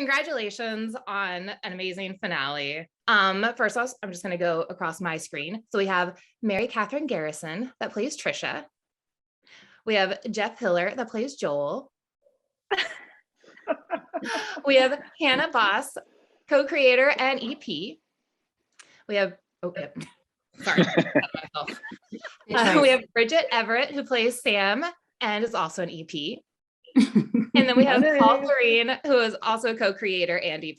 congratulations on an amazing finale. First off, I'm just going to go across my screen. So we have Mary Catherine Garrison that plays Trisha. We have Jeff Hiller that plays Joel. We have Hannah Boss, co-creator and EP. We have, sorry, we have Bridget Everett, who plays Sam and is also an EP. And then we have Paul Thureen, who is also co-creator and EP.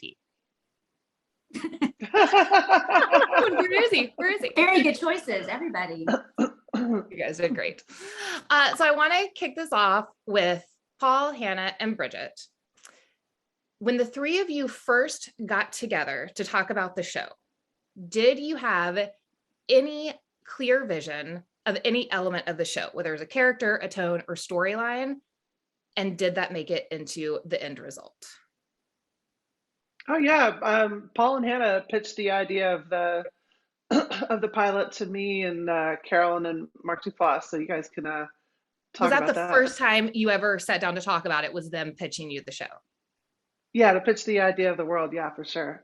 Where is he? Very good choices, everybody. You guys did great. So I want to kick this off with Paul, Hannah, and Bridget. When the three of you first got together to talk about the show, did you have any clear vision of any element of the show, whether it was a character, a tone, or storyline? And did that make it into the end result? Oh yeah, Paul and Hannah pitched the idea of the pilot to me and Carolyn and Mark Duplass, so you guys can talk about that. Was that the first time you ever sat down to talk about it? Was them pitching you the show? Yeah, to pitch the idea of the world. Yeah, for sure.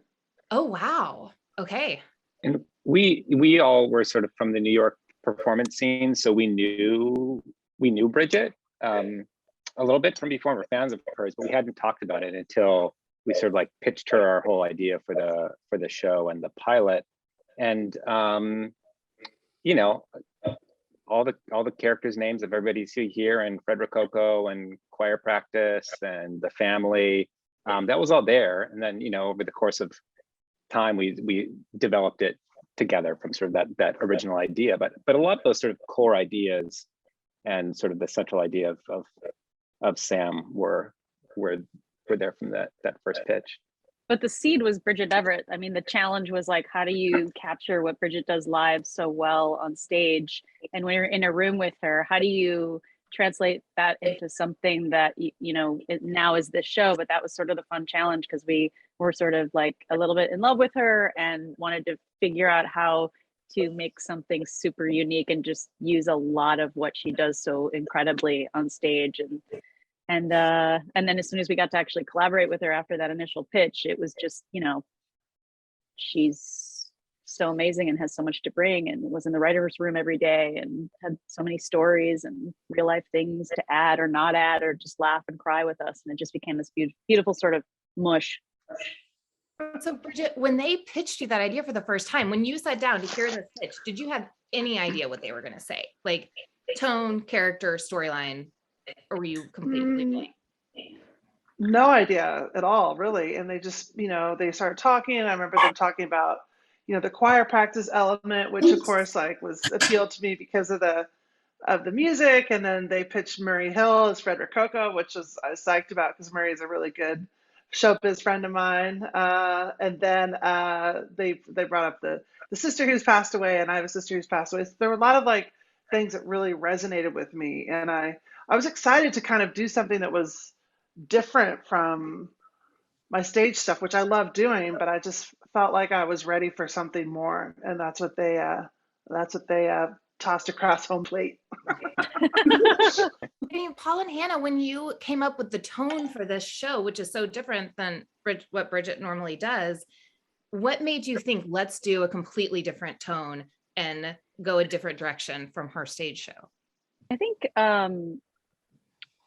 Oh wow. Okay. And we all were sort of from the New York performance scene, so we knew Bridget a little bit from before. We're fans of hers, but we hadn't talked about it until we sort of like pitched her our whole idea for the show and the pilot. And you know, all the characters' names of everybody you see here, and Fred Rococo and choir practice and the family, that was all there. And then, you know, over the course of time, we developed it together from sort of that original idea. But a lot of those sort of core ideas and sort of the central idea of Sam were there from that first pitch. But the seed was Bridget Everett. I mean, the challenge was like, how do you capture what Bridget does live so well on stage? And when you're in a room with her, how do you translate that into something that, you know, it now is this show? But that was sort of the fun challenge, because we were sort of like a little bit in love with her and wanted to figure out how to make something super unique and just use a lot of what she does so incredibly on stage. And then as soon as we got to actually collaborate with her after that initial pitch, it was just, you know, she's so amazing and has so much to bring, and was in the writer's room every day and had so many stories and real life things to add or not add, or just laugh and cry with us. And it just became this beautiful sort of mush. So Bridget, when they pitched you that idea for the first time, when you sat down to hear this pitch, did you have any idea what they were going to say? Like tone, character, storyline? Or were you completely blank? No idea at all, really. And they just, you know, they started talking. I remember them talking about, you know, the choir practice element, which of course like was appealed to me because of the music. And then they pitched Murray Hill as Fred Rococo, which I was psyched about because Murray is a really good showbiz friend of mine. And then they brought up the sister who's passed away, and I have a sister who's passed away. So there were a lot of like things that really resonated with me, and I was excited to kind of do something that was different from my stage stuff, which I love doing, but I just felt like I was ready for something more, and that's what they tossed across home plate. I mean, Paul and Hannah, when you came up with the tone for this show, which is so different than what Bridget normally does, what made you think, let's do a completely different tone and go a different direction from her stage show? I think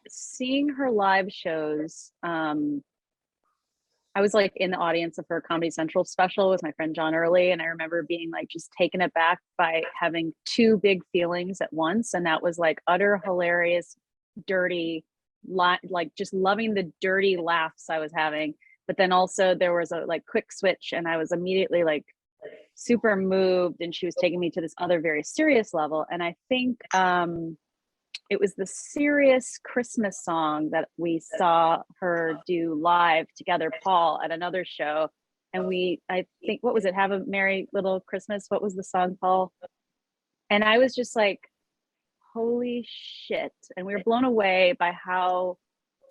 seeing her live shows, I was like in the audience of her Comedy Central special with my friend John Early, and I remember being like just taken aback by having two big feelings at once, and that was like utter hilarious, dirty, like just loving the dirty laughs I was having, but then also there was a like quick switch, and I was immediately like super moved, and she was taking me to this other very serious level. And I think it was the serious Christmas song that we saw her do live together, Paul, at another show. And I think, what was it? Have a Merry Little Christmas. What was the song, Paul? And I was just like, holy shit. And we were blown away by how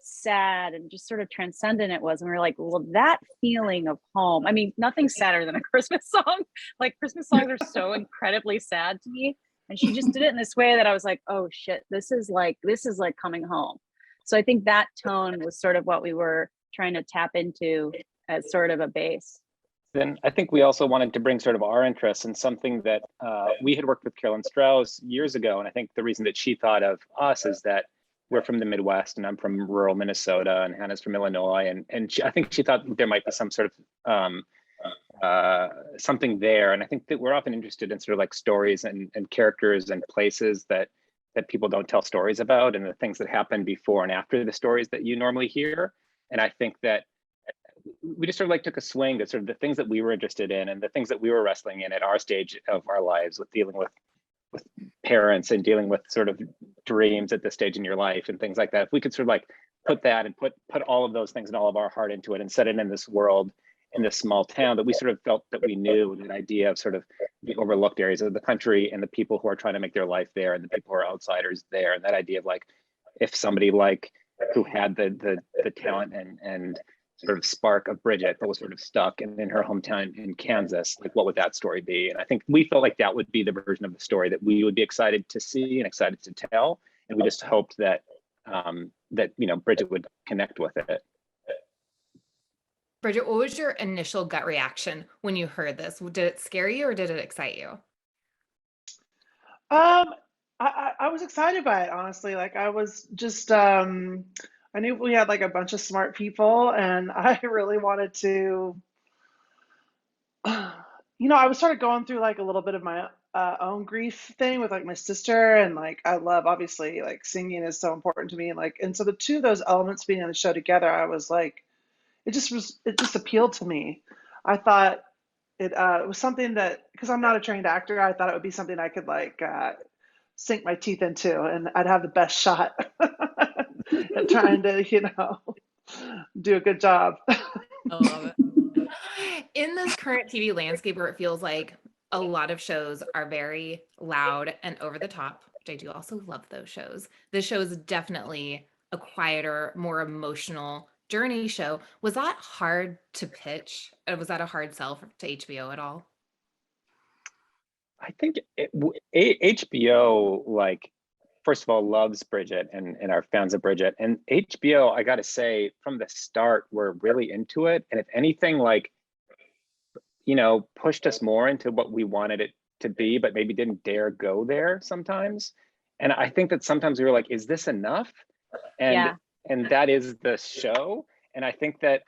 sad and just sort of transcendent it was. And we were like, well, that feeling of home, I mean, nothing's sadder than a Christmas song. Like Christmas songs are so incredibly sad to me. And she just did it in this way that I was like, oh shit, this is like coming home. So I think that tone was sort of what we were trying to tap into as sort of a base. Then I think we also wanted to bring sort of our interests in something that we had worked with Carolyn Strauss years ago. And I think the reason that she thought of us is that we're from the Midwest and I'm from rural Minnesota and Hannah's from Illinois. And I think she thought there might be some sort of something there. And I think that we're often interested in sort of like stories and characters and places that people don't tell stories about, and the things that happen before and after the stories that you normally hear. And I think that we just sort of like took a swing at sort of the things that we were interested in and the things that we were wrestling in at our stage of our lives, with dealing with parents and dealing with sort of dreams at this stage in your life and things like that. If we could sort of like put that and put all of those things and all of our heart into it and set it in this world, in this small town that we sort of felt that we knew, the idea of sort of the overlooked areas of the country and the people who are trying to make their life there and the people who are outsiders there. And that idea of like, if somebody like who had the talent and sort of spark of Bridget, but was sort of stuck in her hometown in Kansas, like what would that story be? And I think we felt like that would be the version of the story that we would be excited to see and excited to tell. And we just hoped that that Bridget would connect with it. Bridget, what was your initial gut reaction when you heard this? Did it scare you or did it excite you? I was excited by it, honestly. Like I was just I knew we had like a bunch of smart people, and I really wanted to, I was sort of going through like a little bit of my own grief thing with like my sister, and like I love, obviously, like singing is so important to me, and so the two of those elements being in the show together, I was like, it just appealed to me. I thought it was something that, because I'm not a trained actor, I thought it would be something I could like sink my teeth into, and I'd have the best shot at trying to, do a good job. I love it. In this current TV landscape where it feels like a lot of shows are very loud and over the top, which I do also love those shows, this show is definitely a quieter, more emotional journey show. Was that hard to pitch? Was that a hard sell to HBO at all? I think HBO, like, first of all, loves Bridget and are fans of Bridget. And HBO, I got to say, from the start, we're really into it. And if anything, like, pushed us more into what we wanted it to be, but maybe didn't dare go there sometimes. And I think that sometimes we were like, is this enough? And that is the show. And I think that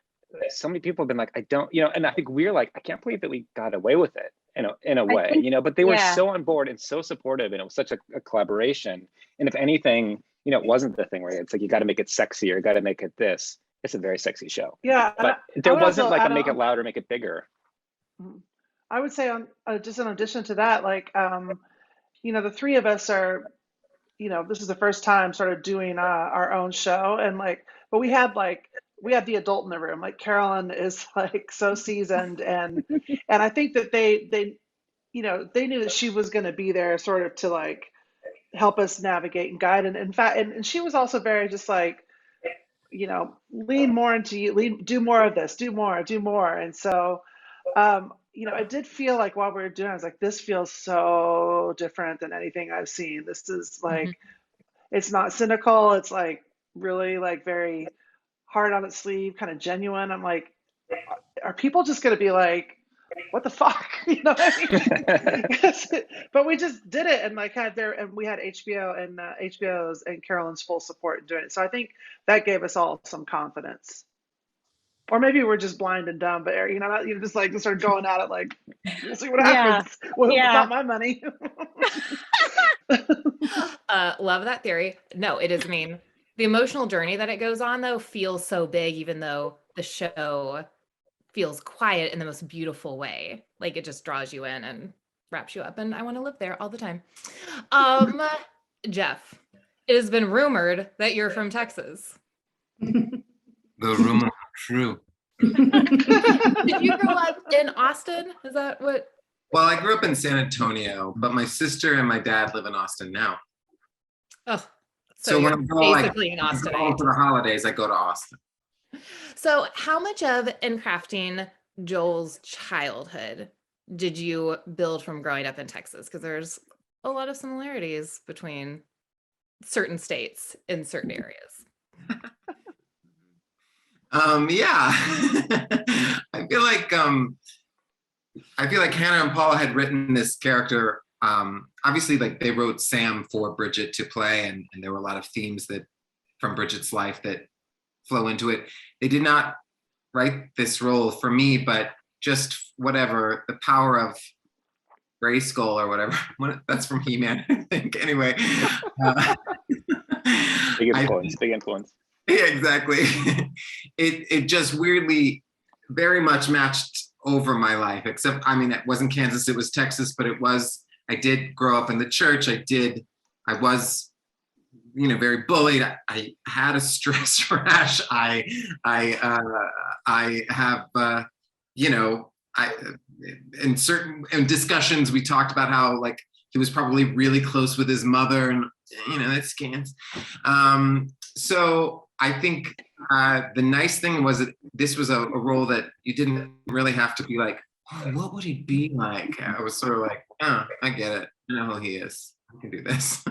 so many people have been like, I don't, and I think we're like, I can't believe that we got away with it in a way, but they were so on board and so supportive, and it was such a collaboration. And if anything, it wasn't the thing where it's like, you got to make it sexier, you got to make it this. It's a very sexy show. Yeah. But there wasn't like a make it louder, make it bigger. I would say just in addition to that, like, the three of us are, this is the first time sort of doing our own show, and like, but we had the adult in the room. Like Carolyn is like so seasoned, and I think that they knew that she was going to be there sort of to like help us navigate and guide. And in fact, and she was also very just like, lean more into you, do more of this, do more. And so, I did feel like while we were doing it, I was like, this feels so different than anything I've seen. This is like, it's not cynical. It's like really like very hard on its sleeve, kind of genuine. I'm like, are people just going to be like, what the fuck? You know what I mean? But we just did it, and like we had HBO and HBO's and Carolyn's full support in doing it. So I think that gave us all some confidence. Or maybe we're just blind and dumb, but just like start going at it like, we'll see what happens. Well, it's not my money. Love that theory. No, it is. I mean, the emotional journey that it goes on though feels so big, even though the show feels quiet in the most beautiful way. Like it just draws you in and wraps you up, and I want to live there all the time. Jeff, it has been rumored that you're from Texas. The rumors are true. Did you grow up in Austin? Is that what? Well, I grew up in San Antonio, but my sister and my dad live in Austin now. Oh, so when I'm basically in Austin for the holidays, I go to Austin. So how much of in crafting Joel's childhood did you build from growing up in Texas? Because there's a lot of similarities between certain states in certain areas. Yeah. I feel like Hannah and Paul had written this character. Obviously, like they wrote Sam for Bridget to play, and there were a lot of themes that from Bridget's life that flow into it. They did not write this role for me, but just whatever, the power of Grayskull or whatever. That's from He-Man, I think. Anyway. Big influence, big influence. Yeah, exactly. It just weirdly very much matched over my life, except, I mean, it wasn't Kansas, it was Texas, but I did grow up in the church. I was, very bullied. I had a stress rash. I have, in discussions, we talked about how like he was probably really close with his mother, and that scans. So I think the nice thing was that this was a role that you didn't really have to be like, oh, what would he be like? I was sort of like, oh, I get it. I know who he is. I can do this.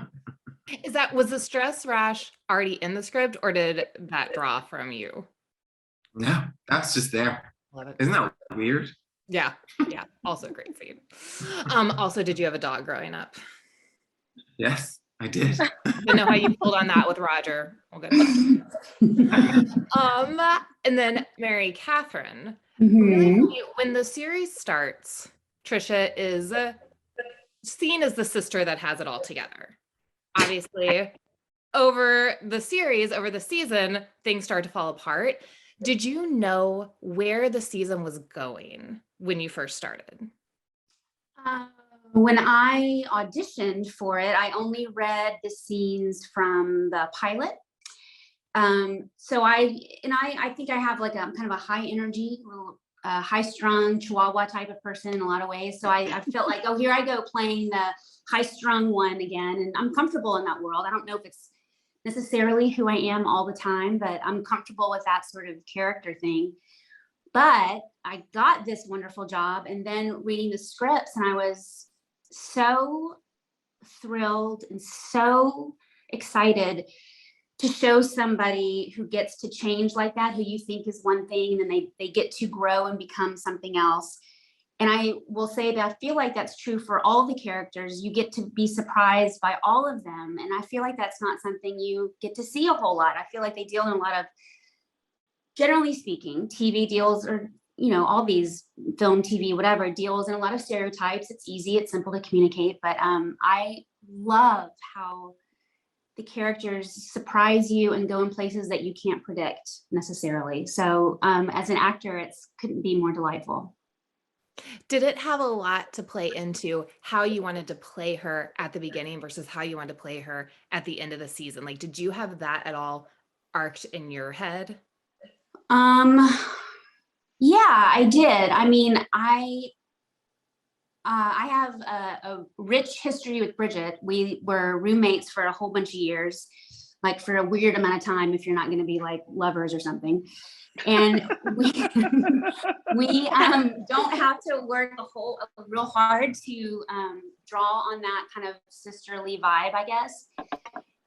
Was the stress rash already in the script, or did that draw from you? No, that's just there. Love it. Isn't that weird? Yeah. Also a great scene. Also, did you have a dog growing up? Yes, I did. I know how you pulled on that with Roger. Well, good. And then Mary Catherine. Really, when the series starts, Trisha is seen as the sister that has it all together. Obviously, over the season, things start to fall apart. Did you know where the season was going when you first started? When I auditioned for it, I only read the scenes from the pilot. So I think I have like a kind of a high energy, high strung Chihuahua type of person in a lot of ways. So I felt like, oh, here I go playing the high strung one again. And I'm comfortable in that world. I don't know if it's necessarily who I am all the time, but I'm comfortable with that sort of character thing. But I got this wonderful job, and then reading the scripts, and I was so thrilled and so excited to show somebody who gets to change like that, who you think is one thing, and then they get to grow and become something else. And I will say that I feel like that's true for all the characters. You get to be surprised by all of them. And I feel like that's not something you get to see a whole lot. I feel like they deal in a lot of, generally speaking, TV deals, or, all these film, TV, whatever, deals in a lot of stereotypes. It's easy, it's simple to communicate. But I love how the characters surprise you and go in places that you can't predict necessarily. So as an actor, it couldn't be more delightful. Did it have a lot to play into how you wanted to play her at the beginning versus how you wanted to play her at the end of the season? Like, did you have that at all arced in your head? Yeah, I did. I mean, I have a rich history with Bridget. We were roommates for a whole bunch of years, like for a weird amount of time, if you're not going to be like lovers or something. And we don't have to work real hard to draw on that kind of sisterly vibe, I guess.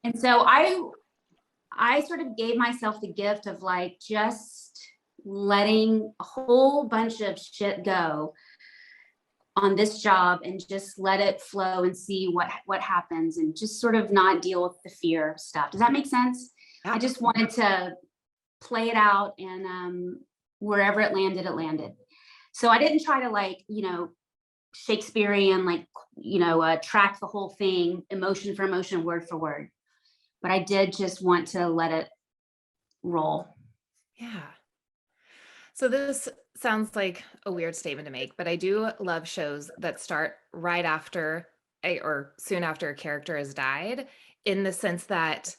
And so I sort of gave myself the gift of like just letting a whole bunch of shit go on this job and just let it flow and see what happens, and just sort of not deal with the fear stuff. Does that make sense? Yeah. I just wanted to play it out, and wherever it landed. So I didn't try to like, Shakespearean, like, track the whole thing, emotion for emotion, word for word. But I did just want to let it roll. Yeah. So this sounds like a weird statement to make, but I do love shows that start right after or soon after a character has died, in the sense that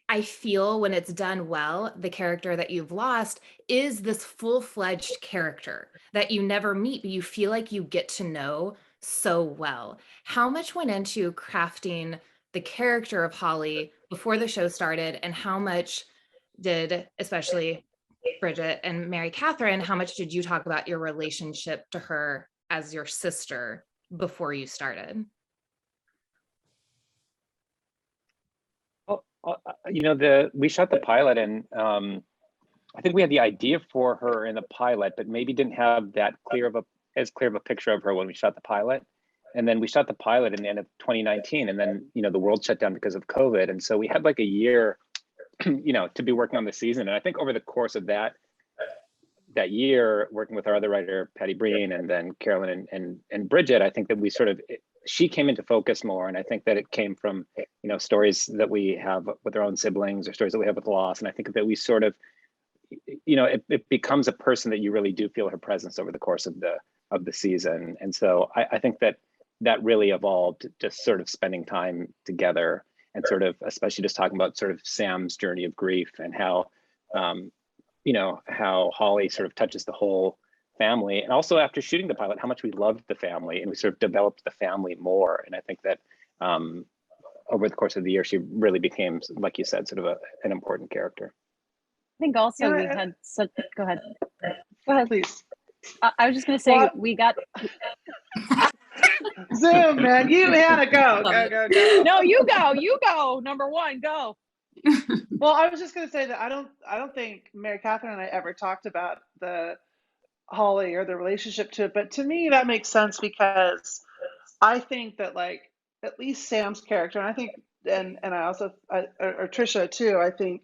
I feel when it's done well, the character that you've lost is this full-fledged character that you never meet, but you feel like you get to know so well. How much went into crafting the character of Holly before the show started, and how much did, especially Bridget and Mary Catherine, how much did you talk about your relationship to her as your sister before you started? We shot the pilot, and I think we had the idea for her in the pilot, but maybe didn't have that as clear of a picture of her when we shot the pilot. And then we shot the pilot in the end of 2019, and then, you know, the world shut down because of COVID. And so we had like a year, you know, to be working on the season. And I think over the course of that year, working with our other writer, Patty Breen, and then Carolyn and Bridget, I think that we sort of, she came into focus more. And I think that it came from, you know, stories that we have with our own siblings or stories that we have with loss. And I think that we sort of, you know, it becomes a person that you really do feel her presence over the course of the season. And so I think that really evolved, just sort of spending time together and sort of, especially just talking about sort of Sam's journey of grief and how, you know, how Holly sort of touches the whole family. And also after shooting the pilot, how much we loved the family and we sort of developed the family more. And I think that over the course of the year, she really became, like you said, sort of an important character. I think also we had such, go ahead. Go ahead. Please. I was just going to say, we got. Zoom, man. You, Hannah, go. No, you go. Number one, go. Well, I was just going to say that I don't think Mary Catherine and I ever talked about the Holly or the relationship to it, but to me that makes sense because I think that like at least Sam's character, and I think, and I also, or Trisha too, I think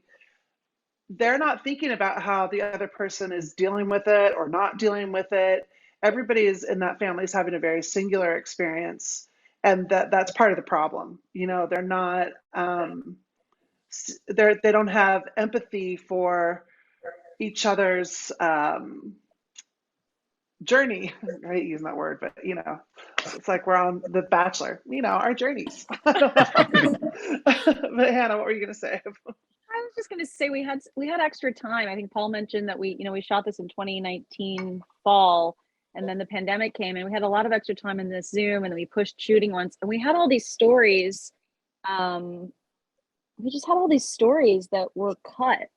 they're not thinking about how the other person is dealing with it or not dealing with it. Everybody is in that family is having a very singular experience, and that's part of the problem. You know, they're not, they don't have empathy for each other's journey. I hate using that word, but you know, it's like we're on The Bachelor. You know, our journeys. But Hannah, what were you going to say? I was just going to say we had extra time. I think Paul mentioned that we shot this in 2019 fall, and then the pandemic came, and we had a lot of extra time in this Zoom, and then we pushed shooting once, and we had all these stories. We just had all these stories that were cut,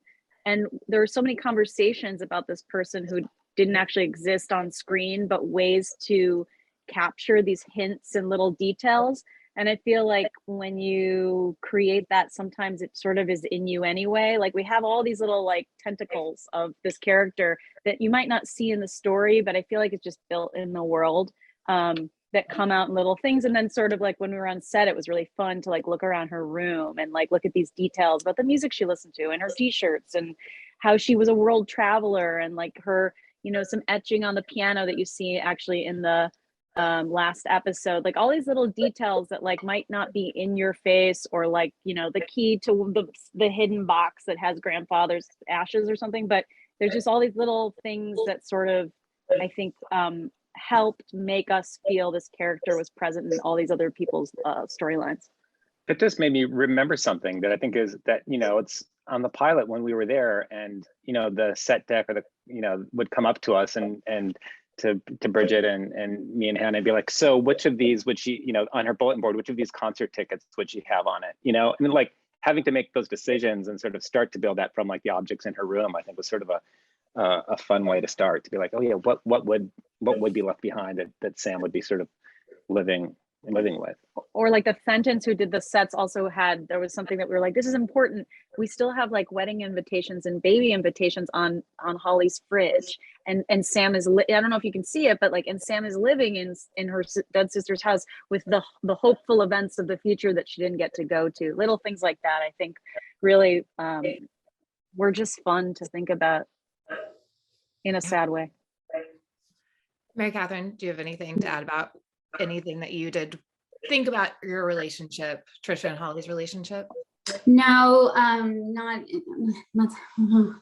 and there were so many conversations about this person who didn't actually exist on screen, but ways to capture these hints and little details. And I feel like when you create that, sometimes it sort of is in you anyway. Like we have all these little like tentacles of this character that you might not see in the story, but I feel like it's just built in the world, that come out in little things. And then sort of like when we were on set, it was really fun to like look around her room and like look at these details about the music she listened to and her t-shirts and how she was a world traveler, and like her, you know, some etching on the piano that you see actually in the last episode, like all these little details that like might not be in your face, or like, you know, the key to the hidden box that has grandfather's ashes or something. But there's just all these little things that sort of, I think, helped make us feel this character was present in all these other people's storylines. It just made me remember something that I think is that, you know, it's on the pilot when we were there, and, you know, the set deck or the, you know, would come up to us and to Bridget and me and Hannah and be like, so which of these would she, you know, on her bulletin board, which of these concert tickets would she have on it? You know, and like having to make those decisions and sort of start to build that from like the objects in her room, I think was sort of a fun way to start, to be like, oh yeah, what would be left behind that Sam would be sort of living with. Or like the Fentons who did the sets also had, there was something that we were like, this is important. We still have like wedding invitations and baby invitations on Holly's fridge. And Sam is, I don't know if you can see it, but like, and Sam is living in her dead sister's house with the hopeful events of the future that she didn't get to go to. Little things like that, I think really were just fun to think about in a sad way. Mary Catherine, do you have anything to add about anything that you did think about your relationship, Trisha and Holly's relationship? No,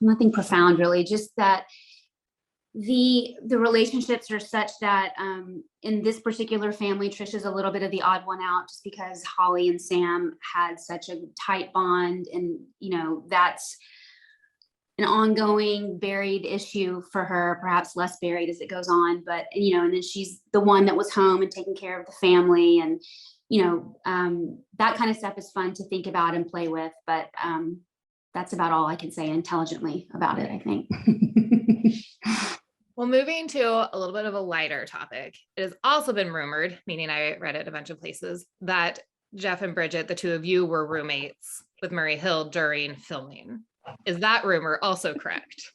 nothing profound really, just that the relationships are such that in this particular family, Trisha's a little bit of the odd one out, just because Holly and Sam had such a tight bond, and you know, that's an ongoing buried issue for her, perhaps less buried as it goes on, but you know, and then she's the one that was home and taking care of the family, and you know, that kind of stuff is fun to think about and play with, but that's about all I can say intelligently about it, I think. Well, moving to a little bit of a lighter topic, it has also been rumored, meaning I read it a bunch of places, that Jeff and Bridget, the two of you, were roommates with Murray Hill during filming. Is that rumor also correct?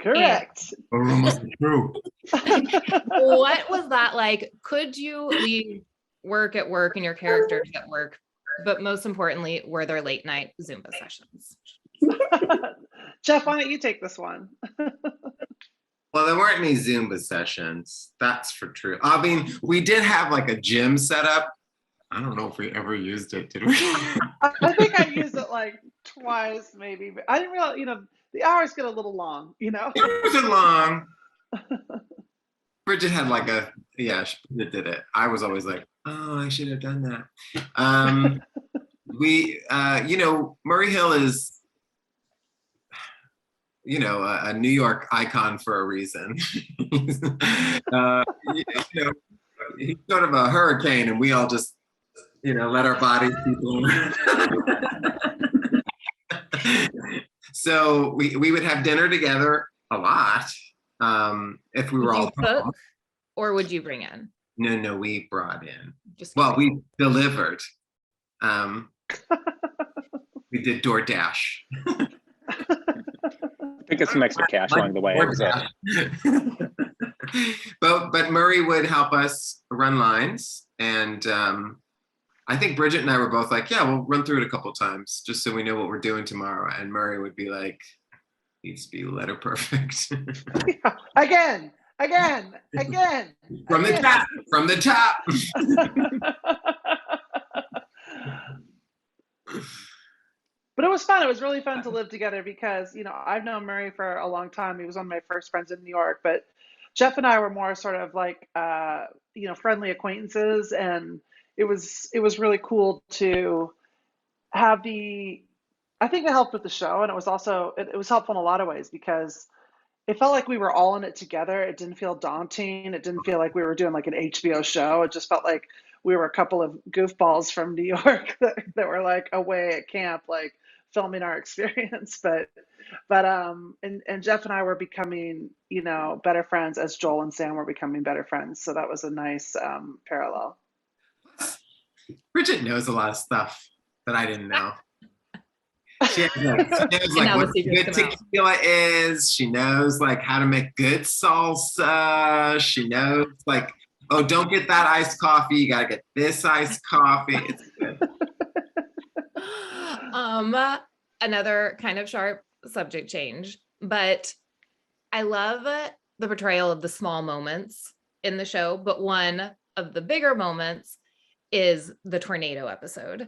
Correct. Almost true. What was that like? Could you leave work at work and your characters at work? But most importantly, were there late night Zumba sessions? Jeff, why don't you take this one? Well, there weren't any Zumba sessions. That's for true. I mean, we did have like a gym set up. I don't know if we ever used it, did we? I think I used it like twice, maybe, but I didn't realize, the hours get a little long, It wasn't long. Bridget had like Bridget did it. I was always like, oh, I should have done that. Murray Hill is, a New York icon for a reason. He's sort of a hurricane, and we all just, let our bodies be blown. So we would have dinner together a lot. If we were all cook, or would you bring in? No, we brought in. Well, we delivered. We did DoorDash. I think it's some extra cash along the way. But Murray would help us run lines, and I think Bridget and I were both like, yeah, we'll run through it a couple times just so we know what we're doing tomorrow. And Murray would be like, needs to be letter perfect. Again. From the top. But it was fun. It was really fun to live together because, I've known Murray for a long time. He was one of my first friends in New York, but Jeff and I were more sort of like, friendly acquaintances. And it was really cool to have I think it helped with the show. And it was also, it was helpful in a lot of ways because it felt like we were all in it together. It didn't feel daunting. It didn't feel like we were doing like an HBO show. It just felt like we were a couple of goofballs from New York that were like away at camp, like filming our experience. But Jeff and I were becoming, better friends as Joel and Sam were becoming better friends. So that was a nice parallel. Bridget knows a lot of stuff that I didn't know. She knows like what good tequila is. She knows like how to make good salsa. She knows like, oh, don't get that iced coffee. You gotta get this iced coffee. It's good. Another kind of sharp subject change, but I love the portrayal of the small moments in the show. But one of the bigger moments is the tornado episode.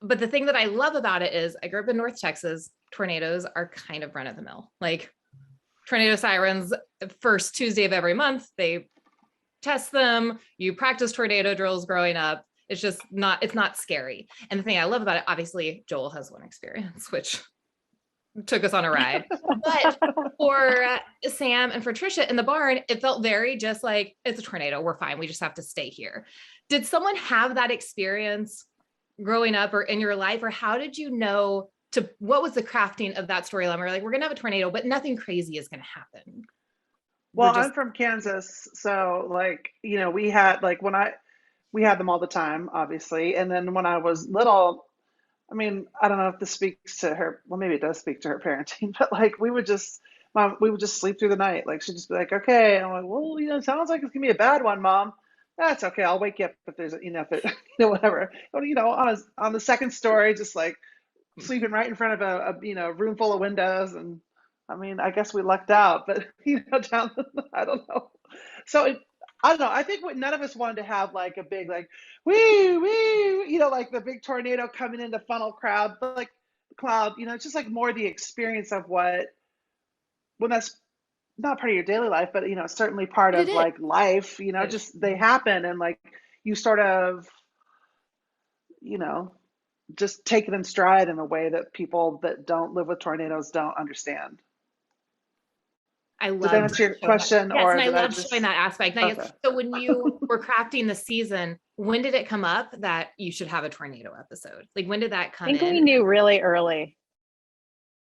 But the thing that I love about it is I grew up in North Texas. Tornadoes are kind of run of the mill. Like tornado sirens, first Tuesday of every month, they test them. You practice tornado drills growing up. It's just it's not scary. And the thing I love about it, obviously Joel has one experience, which took us on a ride. But for Sam and for Trisha in the barn, it felt very just like, it's a tornado. We're fine. We just have to stay here. Did someone have that experience growing up or in your life, or how did you know what was the crafting of that storyline? We're like, we're going to have a tornado, but nothing crazy is going to happen. Well, I'm from Kansas. So like, we had like we had them all the time, obviously. And then when I was little, I mean, I don't know if this speaks to her. Well, maybe it does speak to her parenting, but like we would just sleep through the night. Like she'd just be like, okay. And I'm like, well, it sounds like it's gonna be a bad one, Mom. That's okay. I'll wake you up if there's, whatever. But, on the second story, just like sleeping right in front of a room full of windows. And I mean, I guess we lucked out, but I don't know. So I don't know. I think none of us wanted to have like a big, like, wee, like the big tornado coming in the funnel crowd, but like cloud, it's just like more the experience of when that's not part of your daily life, but certainly part of like life, just they happen. And like, you sort of, just take it in stride in a way that people that don't live with tornadoes don't understand. I love Did that answer your question? Yes, or and I love showing that aspect. Now, Okay. So when you were crafting the season, when did it come up that you should have a tornado episode? Like when did that come in? I think we knew really early.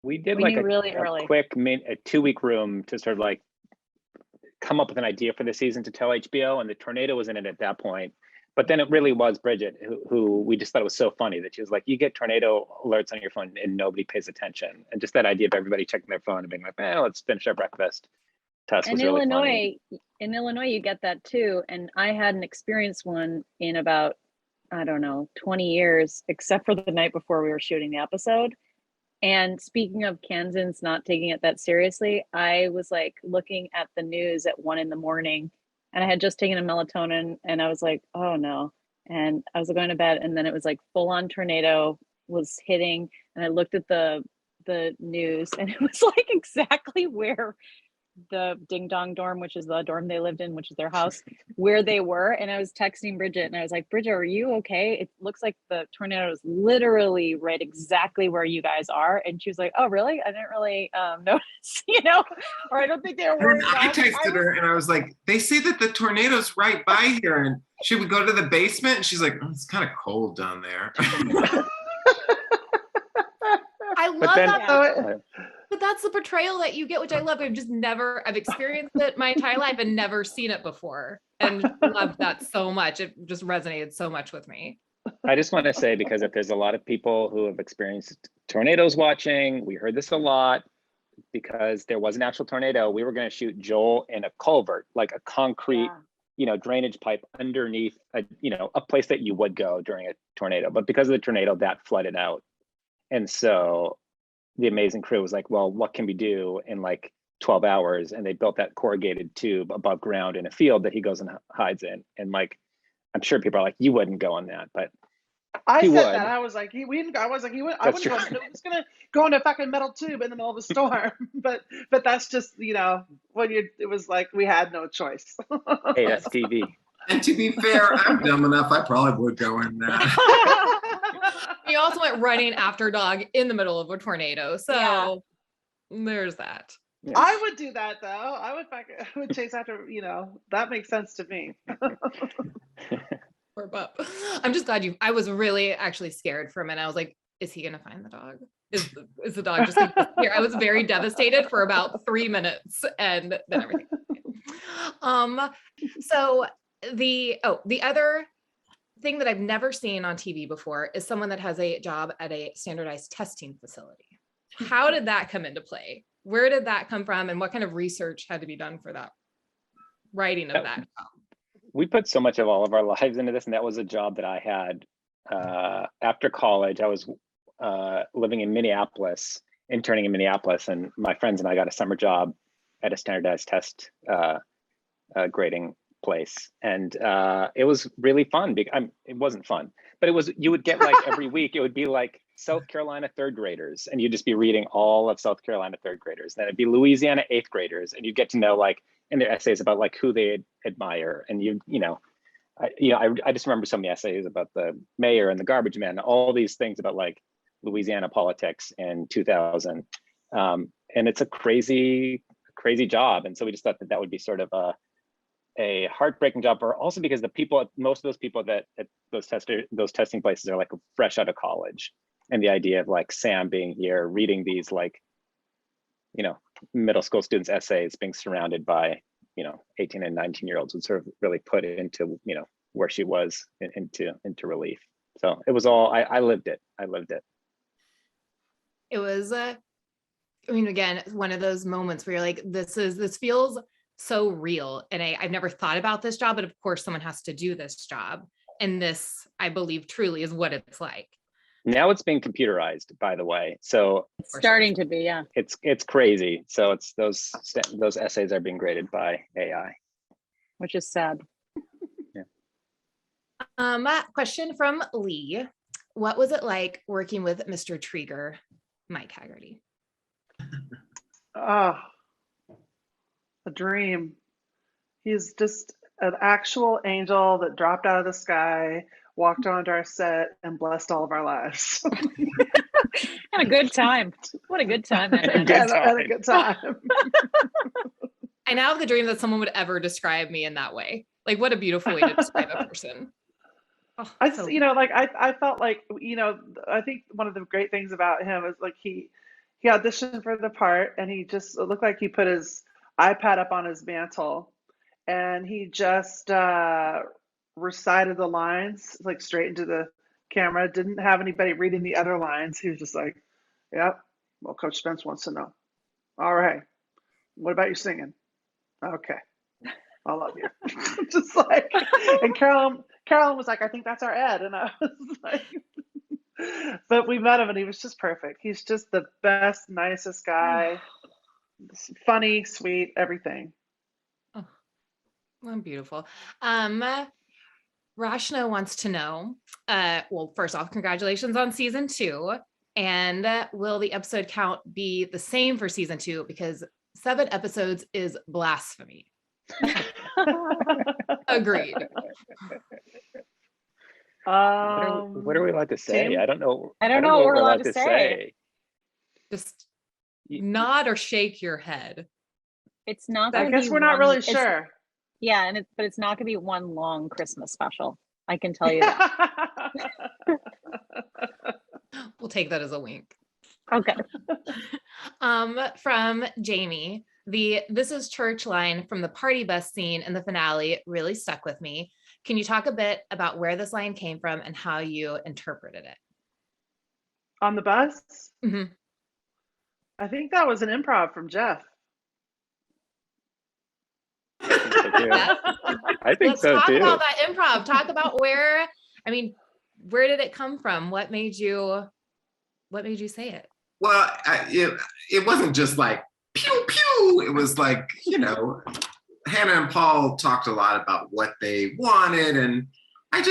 We did We like knew a really early. quick a 2-week room to sort of like come up with an idea for the season to tell HBO, and the tornado was in it at that point. But then it really was Bridget who we just thought it was so funny that she was like, you get tornado alerts on your phone and nobody pays attention. And just that idea of everybody checking their phone and being like, let's finish our breakfast. To us was really funny. In Illinois, you get that too. And I hadn't experienced one in about, I don't know, 20 years, except for the night before we were shooting the episode. And speaking of Kansans not taking it that seriously, I was like looking at the news at 1 a.m. and I had just taken a melatonin and I was like, oh no. And I was going to bed and then it was like full on tornado was hitting. And I looked at the news and it was like exactly where the Ding Dong dorm, which is the dorm they lived in, which is their house, where they were. And I was texting Bridget and I was like, Bridget, are you okay? It looks like the tornado is literally right exactly where you guys are. And she was like, oh, really? I didn't really notice, or I don't think they were worried. I texted her and I was like, they say that the tornado's right by here. And she would go to the basement and she's like, oh, it's kind of cold down there. I love that. But that's the portrayal that you get, which I love. I've experienced it my entire life and never seen it before. And loved that so much. It just resonated so much with me. I just want to say, because if there's a lot of people who have experienced tornadoes watching, we heard this a lot, because there was an actual tornado. We were going to shoot Joel in a culvert, like a concrete, drainage pipe underneath a place that you would go during a tornado. But because of the tornado, that flooded out. And so the amazing crew was like, well, what can we do in like 12 hours? And they built that corrugated tube above ground in a field that he goes and hides in. And like, I'm sure people are like, you wouldn't go on that, but I he said would. that. I was like, he wouldn't. I wouldn't go. That's He was gonna go in a fucking metal tube in the middle of a storm. but that's just it was like we had no choice. Hey, that's TV. And to be fair, I'm dumb enough. I probably would go in there. He also went running after dog in the middle of a tornado. So there's that. Yeah. I would do that though. I would chase after, that makes sense to me. Poor pup. I'm just glad I was really actually scared for a minute. I was like, is he gonna find the dog? Is the dog just gonna disappear? I was very devastated for about 3 minutes and then everything. So the other thing that I've never seen on TV before is someone that has a job at a standardized testing facility. How did that come into play? Where did that come from? And what kind of research had to be done for that writing of that? We put so much of all of our lives into this, and that was a job that I had after college. I was living in Minneapolis, interning in Minneapolis, and my friends and I got a summer job at a standardized test grading place, and it was really fun. It wasn't fun, but you would get like every week it would be like South Carolina third graders, and you'd just be reading all of South Carolina third graders. Then it'd be Louisiana eighth graders, and you get to know like in their essays about like who they admire, and I just remember so many essays about the mayor and the garbage man, all these things about like Louisiana politics in 2000, and it's a crazy job, and so we just thought that would be sort of a heartbreaking job, or also because most of those people that at those testing places are like fresh out of college, and the idea of like Sam being here reading these like middle school students' essays, being surrounded by 18 and 19-year-olds would sort of really put it into where she was into relief. So it was all I lived it. It was again, one of those moments where you're like, this feels so real. And I've never thought about this job, but of course someone has to do this job. And this, I believe, truly is what it's like. Now it's being computerized, by the way. So it's starting to be, yeah. It's crazy. So it's those essays are being graded by AI. Which is sad. Yeah. Question from Lee. What was it like working with Mr. Trieger, Mike Haggerty? Oh, a dream. He's just an actual angel that dropped out of the sky, walked onto our set, and blessed all of our lives. Had a good time. What a good time that Had a good time. I now have the dream that someone would ever describe me in that way. Like, what a beautiful way to describe a person. Oh, I felt like, I think one of the great things about him is like he auditioned for the part, and it looked like he put his iPad up on his mantle, and he just recited the lines like straight into the camera, didn't have anybody reading the other lines. He was just like, yep, well, Coach Spence wants to know. All right, what about your singing? Okay, I love you. Just like, and Carolyn was like, I think that's our Ed. And I was like, but we met him and he was just perfect. He's just the best, nicest guy, funny, sweet, everything. Oh, well, beautiful. Rashna wants to know, well, first off, congratulations on season 2. And will the episode count be the same for season 2? Because 7 episodes is blasphemy. Agreed. What are we allowed to say? Tim? I don't know. I don't know what we're allowed to say. Just nod or shake your head. It's not. I gonna guess be we're not one- really it's- sure. Yeah, but it's not gonna be one long Christmas special. I can tell you that. We'll take that as a wink. Okay. From Jamie, the "This is church" line from the party bus scene in the finale really stuck with me. Can you talk a bit about where this line came from and how you interpreted it? On the bus? Mhm. I think that was an improv from Jeff. I think Let's so talk too. about that improv. Talk about where did it come from? What made you say it? Well, it wasn't just like pew pew. It was like, Hannah and Paul talked a lot about what they wanted, and I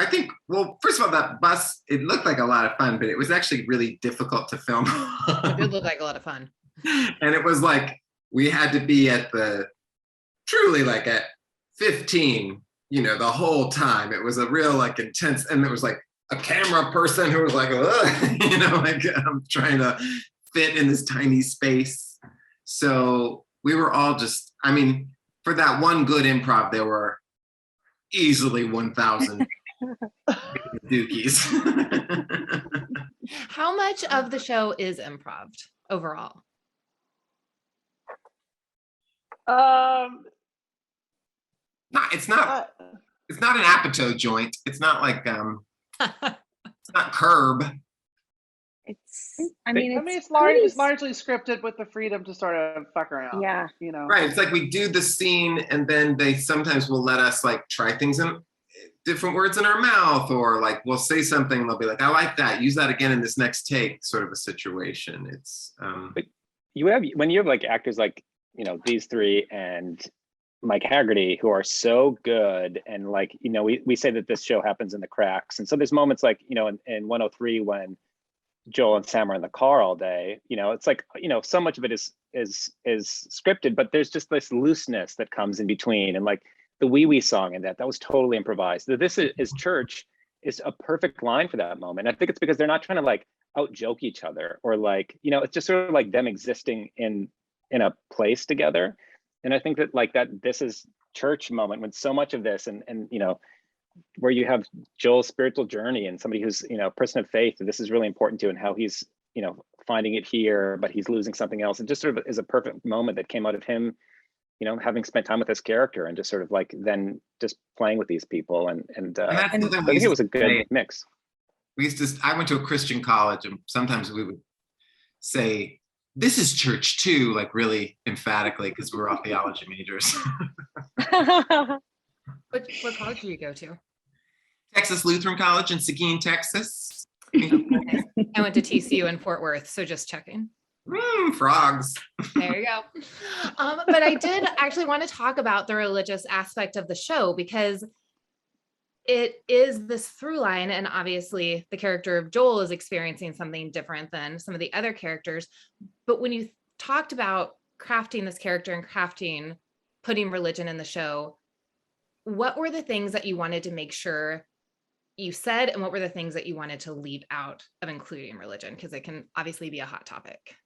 think, well, first of all, that bus, it looked like a lot of fun, but it was actually really difficult to film. It did look like a lot of fun. And it was like we had to be truly like at 15, the whole time. It was a real like intense, and it was like a camera person who was like, like I'm trying to fit in this tiny space. So we were all just, for that one good improv, there were easily 1,000 dookies. How much of the show is improv overall? It's not an Apatow joint. It's not like it's not Curb. It's largely scripted with the freedom to sort of fuck around. Yeah. Right. It's like we do the scene and then they sometimes will let us like try things in different words in our mouth, or like we'll say something and they'll be like, I like that. Use that again in this next take, sort of a situation. It's But when you have like actors like, these three and Mike Haggerty, who are so good, and like, we say that this show happens in the cracks. And so there's moments like, in 103 when Joel and Sam are in the car all day, it's like, so much of it is scripted, but there's just this looseness that comes in between. And like the wee wee song and that was totally improvised. This is church is a perfect line for that moment. I think it's because they're not trying to like out joke each other, or like, it's just sort of like them existing in a place together. And I think that like that this is church moment when so much of this and where you have Joel's spiritual journey and somebody who's, a person of faith, and this is really important to, and how he's, finding it here, but he's losing something else. It just sort of is a perfect moment that came out of him, having spent time with this character and just sort of like then just playing with these people. And I think it was a good mix. I went to a Christian college, and sometimes we would say, this is church too, like really emphatically, because we were all theology majors. What college do you go to? Texas Lutheran College in Seguin, Texas. I went to TCU in Fort Worth, so just checking. Frogs. There you go. But I did actually want to talk about the religious aspect of the show, because it is this through line, and obviously the character of Joel is experiencing something different than some of the other characters. But when you talked about crafting this character and putting religion in the show, what were the things that you wanted to make sure you said, and what were the things that you wanted to leave out of including religion? Because it can obviously be a hot topic.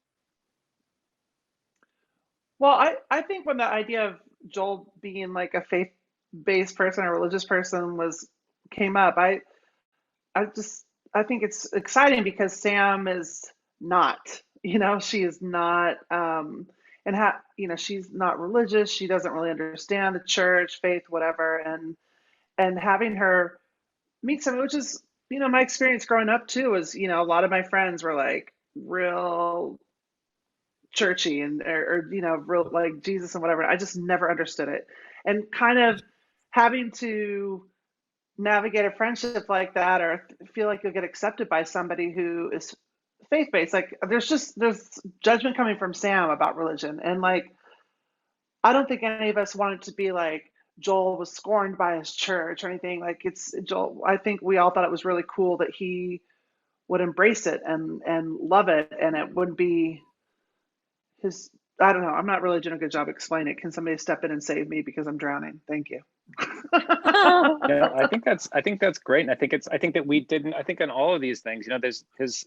Well, I think when the idea of Joel being like a faith-based person, a religious person came up, I think it's exciting because Sam is not, she is not, she's not religious. She doesn't really understand the church, faith, whatever. and having her meet someone, which is, my experience growing up too, was, a lot of my friends were like real churchy and, or real like Jesus and whatever. I just never understood it. And kind of having to navigate a friendship like that, or feel like you'll get accepted by somebody who is faith-based. Like there's judgment coming from Sam about religion. And like, I don't think any of us wanted to be like, Joel was scorned by his church or anything. Like it's Joel. I think we all thought it was really cool that he would embrace it and love it, and it wouldn't be his. I don't know. I'm not really doing a good job explaining it. Can somebody step in and save me because I'm drowning? Thank you. Yeah, I think that's great, and I think that we didn't. I think on all of these things, there's his,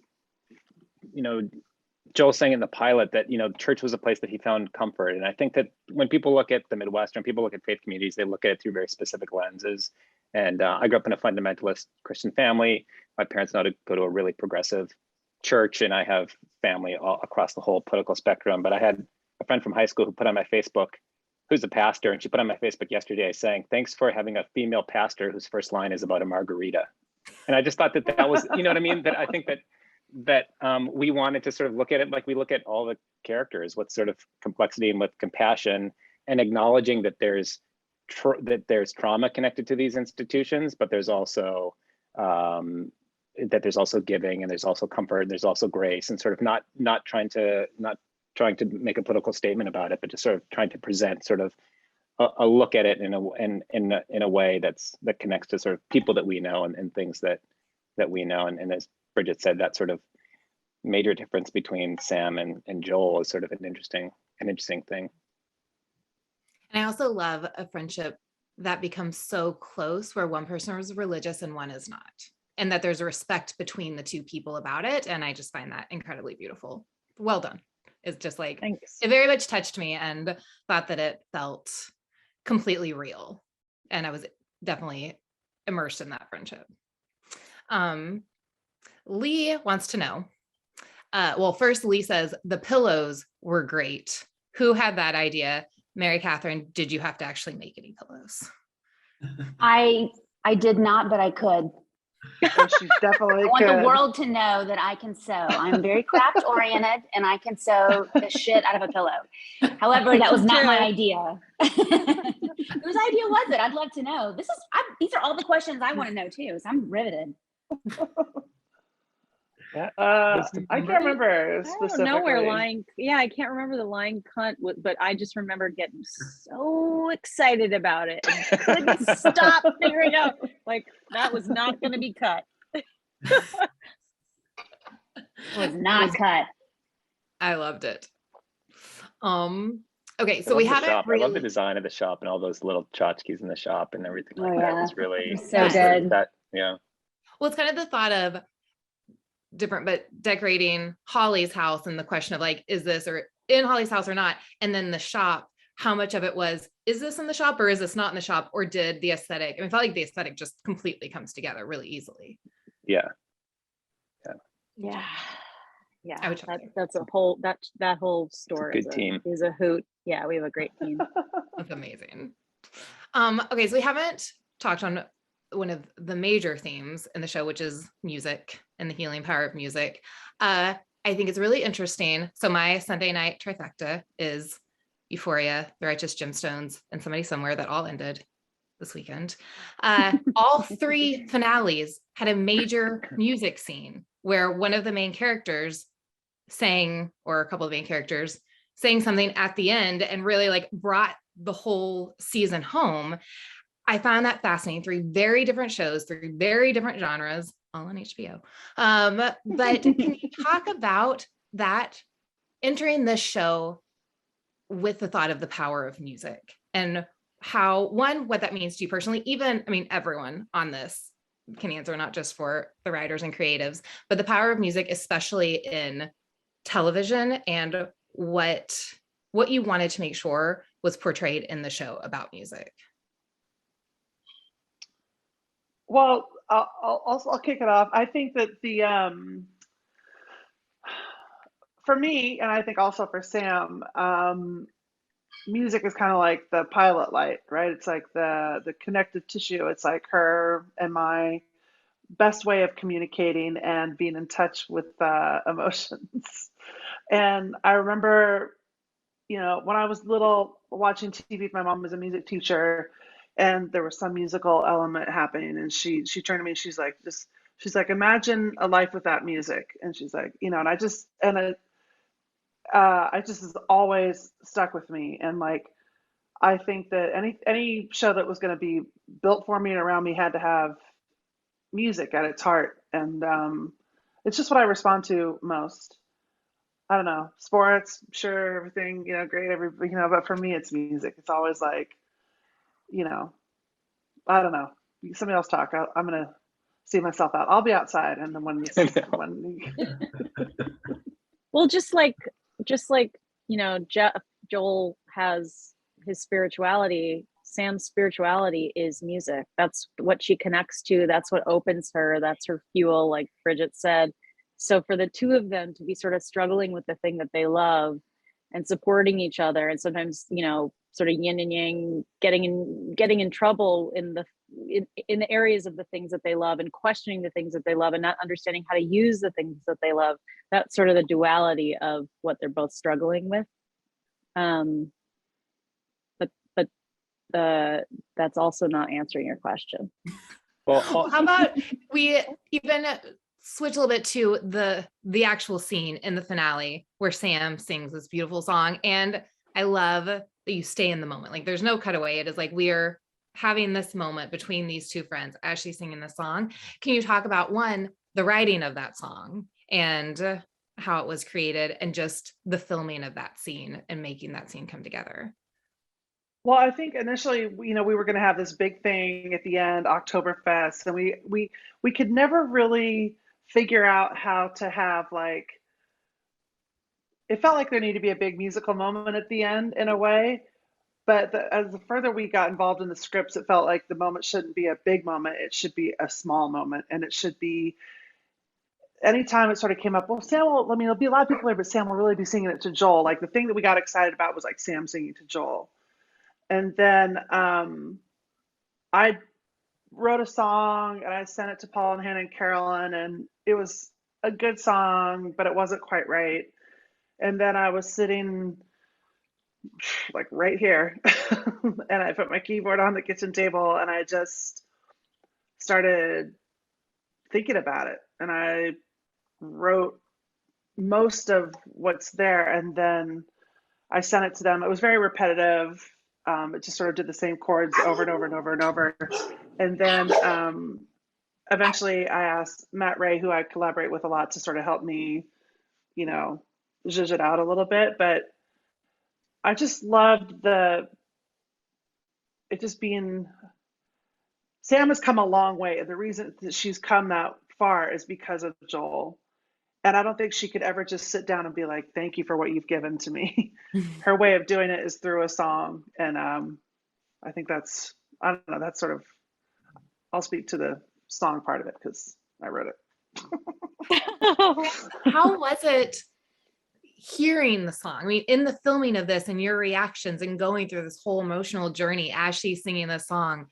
Joel saying in the pilot that, church was a place that he found comfort. And I think that when people look at the Midwest, when people look at faith communities, they look at it through very specific lenses. And I grew up in a fundamentalist Christian family. My parents know to go to a really progressive church, and I have family all across the whole political spectrum. But I had a friend from high school who put on my Facebook, who's a pastor, and she put on my Facebook yesterday saying, "Thanks for having a female pastor whose first line is about a margarita." And I just thought that was, you know what I mean? That I think that we wanted to sort of look at it like we look at all the characters with sort of complexity and with compassion, and acknowledging that there's trauma connected to these institutions, but there's also giving, and there's also comfort, and there's also grace, and sort of not trying to make a political statement about it, but just sort of trying to present sort of a look at it in a way that connects to sort of people that we know and things that we know. And as Bridget said, that sort of major difference between Sam and Joel is sort of an interesting thing. And I also love a friendship that becomes so close where one person is religious and one is not, and that there's a respect between the two people about it. And I just find that incredibly beautiful. Well done. It's just like, Thanks. It very much touched me, and thought that it felt completely real. And I was definitely immersed in that friendship. Lee wants to know, well, first Lee says the pillows were great. Who had that idea? Mary Catherine, did you have to actually make any pillows? I did not, but I could. Oh, she definitely I want could. the world to know that I can sew. I'm very craft oriented, and I can sew the shit out of a pillow. However, that was not my idea. Whose idea was it? I'd love to know. These are all the questions I want to know too. So I'm riveted. I can't remember I specifically. don't know where I can't remember the line cut, but I just remember getting so excited about it. And couldn't stop figuring out, like, that was not going to be cut. Was not cut. I loved it. Okay, so we haven't I love the really, design of the shop and all those little tchotchkes in the shop and everything like Oh, that. yeah. It was really So good. Yeah. well, it's kind of the thought of different, but decorating Holly's house, and the question of like, is this or in Holly's house or not? And then the shop, how much of it was, is this in the shop or is this not in the shop? Or did the aesthetic, I felt like the aesthetic just completely comes together really easily. Yeah. Yeah. I would check That's a whole, that whole store good team. is a hoot. Yeah, we have a great team. That's amazing. Okay, so we haven't talked on one of the major themes in the show, which is music and the healing power of music. I think it's really interesting. So my Sunday night trifecta is Euphoria, The Righteous Gemstones, and Somebody Somewhere, that all ended this weekend. All three finales had a major music scene where one of the main characters sang, or a couple of main characters sang something at the end, and really like brought the whole season home. I found that fascinating. 3 very different shows, 3 very different genres, all on HBO. But can you talk about that, entering this show with the thought of the power of music, and how, one, what that means to you personally? Even, I mean, everyone on this can answer, not just for the writers and creatives, but the power of music, especially in television, and what you wanted to make sure was portrayed in the show about music. Well, I'll kick it off. I think that for me, and I think also for Sam, music is kind of like the pilot light, right? It's like the connective tissue. It's like her and my best way of communicating and being in touch with emotions. And I remember, when I was little watching TV, my mom was a music teacher, and there was some musical element happening, and she turned to me, she's like, imagine a life without music. And she's like, and I just has always stuck with me. And like, I think that any show that was going to be built for me and around me had to have music at its heart. And it's just what I respond to most. I don't know, sports, sure, everything, great, but for me, it's music. It's always like, I don't know. Somebody else talk. I'm going to see myself out. I'll be outside. And then when Well, just like Joel has his spirituality, Sam's spirituality is music. That's what she connects to. That's what opens her. That's her fuel, like Bridget said. So for the two of them to be sort of struggling with the thing that they love and supporting each other, and sometimes, sort of yin and yang, getting in trouble in the areas of the things that they love, and questioning the things that they love, and not understanding how to use the things that they love. That's sort of the duality of what they're both struggling with. But that's also not answering your question. Well, How about we even switch a little bit to the actual scene in the finale where Sam sings this beautiful song. And I love that you stay in the moment. Like, there's no cutaway. It is like we are having this moment between these two friends as she's singing the song. Can you talk about, one, the writing of that song and how it was created, and just the filming of that scene and making that scene come together? Well, I think initially, we were going to have this big thing at the end, Oktoberfest, and we could never really figure out how to have, like, it felt like there needed to be a big musical moment at the end in a way, but as the further we got involved in the scripts, it felt like the moment shouldn't be a big moment. It should be a small moment, and it should be, anytime it sort of came up, well, Sam will, there'll be a lot of people there, but Sam will really be singing it to Joel. Like, the thing that we got excited about was like Sam singing to Joel. And then I wrote a song and I sent it to Paul and Hannah and Carolyn, and it was a good song, but it wasn't quite right. And then I was sitting like right here and I put my keyboard on the kitchen table and I just started thinking about it. And I wrote most of what's there, and then I sent it to them. It was very repetitive. It just sort of did the same chords over and over and over and over. And then eventually I asked Matt Ray, who I collaborate with a lot, to sort of help me, zhuzh it out a little bit. But I just loved it just being, Sam has come a long way. And the reason that she's come that far is because of Joel. And I don't think she could ever just sit down and be like, thank you for what you've given to me. Her way of doing it is through a song. And I think that's, I don't know, that's sort of, I'll speak to the song part of it because I wrote it. How was it hearing the song? I mean, in the filming of this and your reactions and going through this whole emotional journey as she's singing the song,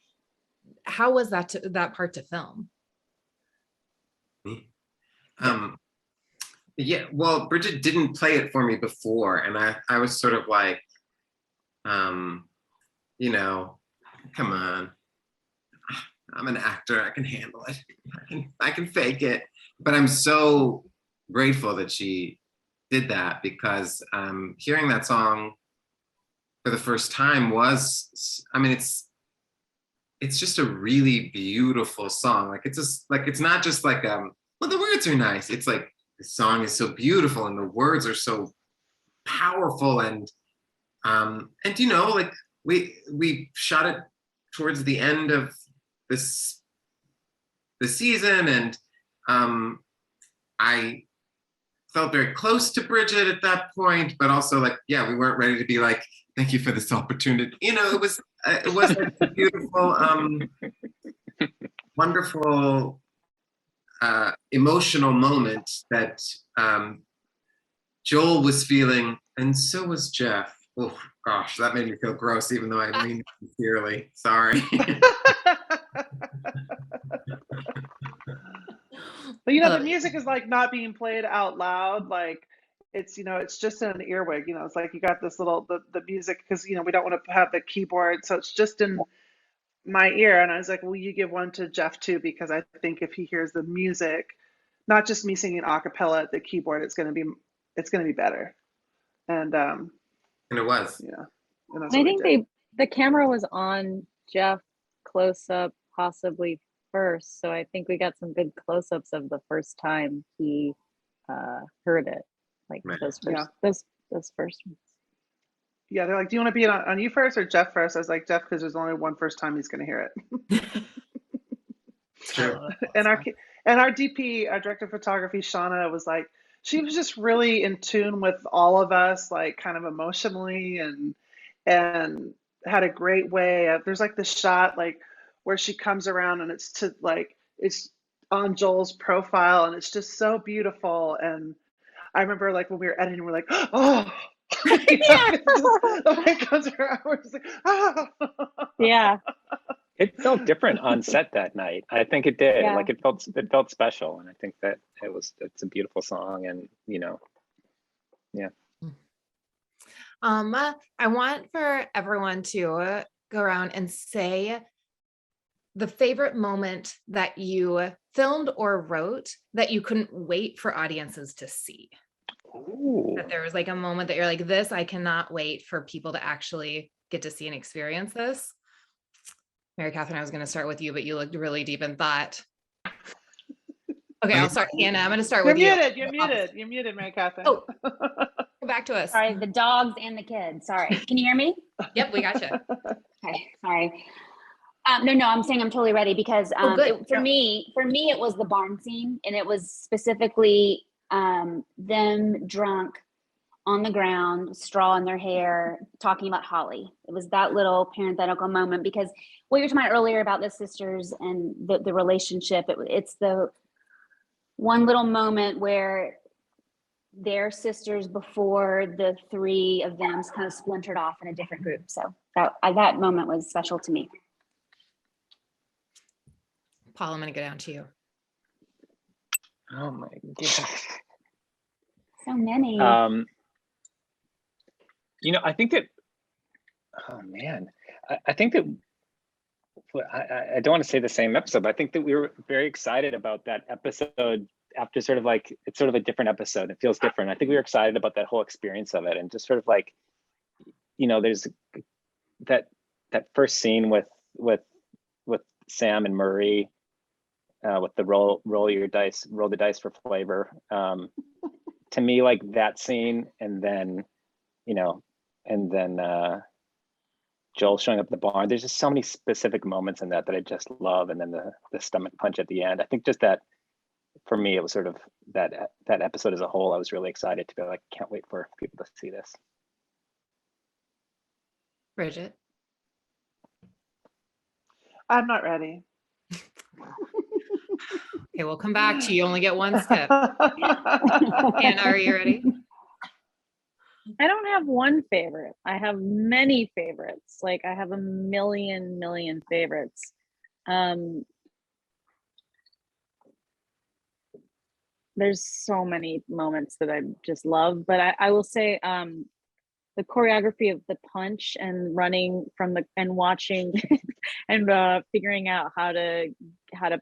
how was that part to film? Yeah, well, Bridget didn't play it for me before, and I was sort of like, come on, I'm an actor, I can handle it, I can fake it. But I'm so grateful that she did that, because hearing that song for the first time was, I mean, it's just a really beautiful song. Like, it's not just like well, the words are nice. It's like, the song is so beautiful and the words are so powerful, and like we shot it towards the end of the season, and I felt very close to Bridget at that point, but also like, yeah, we weren't ready to be like, thank you for this opportunity. It was a beautiful, wonderful, emotional moment that Joel was feeling, and so was Jeff. Oh, Gosh, that made me feel gross, even though I mean it sincerely. Sorry. But you know, I the love it. music is like not being played out loud. Like it's, you know, it's just in an earwig. You know, it's like you got this little the music because you know we don't want to have the keyboard, so it's just in my ear. And I was like, will you give one to Jeff too? Because I think if he hears the music, not just me singing a cappella at the keyboard, it's gonna be better. And And it was. yeah, and that's I what we think did. the camera was on Jeff close up possibly first, so I think we got some good close-ups of the first time he heard it, like Right. those Yeah. first ones. Yeah, they're like, do you want to be on you first or Jeff first? I was like, Jeff, because there's only one first time he's gonna hear it. It's true. And our DP, our director of photography, Shauna, was like, she was just really in tune with all of us, like kind of emotionally, and had a great way of. There's like this shot like where she comes around and it's on Joel's profile and it's just so beautiful. And I remember like when we were editing, we're like, oh. You know, it's just, the way it comes around, we're just like, oh. Yeah, It felt different on set that night. I think it did. Yeah. Like it felt special, and I think that it's a beautiful song, and you know, yeah. I want for everyone to go around and say the favorite moment that you filmed or wrote that you couldn't wait for audiences to see. Ooh. That there was like a moment that you're like, this, I cannot wait for people to actually get to see and experience this. Mary Catherine, I was going to start with you, but you looked really deep in thought. Okay, I'll start. Hannah, I'm going to start You're with you. muted. You're muted, Mary Catherine. Oh, go back to us. Sorry, the dogs and the kids. Sorry. Can you hear me? Yep, we got you. Okay, sorry. No, I'm saying I'm totally ready because Oh, good. for me, it was the barn scene, and it was specifically them drunk on the ground, straw in their hair, talking about Holly. It was that little parenthetical moment because what you were talking about earlier about the sisters and the relationship, it's the one little moment where their sisters before the three of them kind of splintered off in a different group. So that moment was special to me. Paul, I'm going to go down to you. Oh my god. So many. You know, I think that. Oh man, I think that. I don't want to say the same episode, but I think that we were very excited about that episode after sort of like, it's sort of a different episode. It feels different. I think we were excited about that whole experience of it and just sort of like, you know, there's that first scene with Sam and Murray with the roll the dice for flavor. To me, like that scene, and then, you know, Joel showing up at the barn. There's just so many specific moments in that I just love. And then the stomach punch at the end. I think just that, for me, it was sort of that episode as a whole. I was really excited to be like, can't wait for people to see this. Bridget. I'm not ready. Okay, we'll come back to you. You only get one step. Hannah, are you ready? I don't have one favorite. I have many favorites. Like I have a million favorites. There's so many moments that I just love, but I will say the choreography of the punch and running from and watching and figuring out how to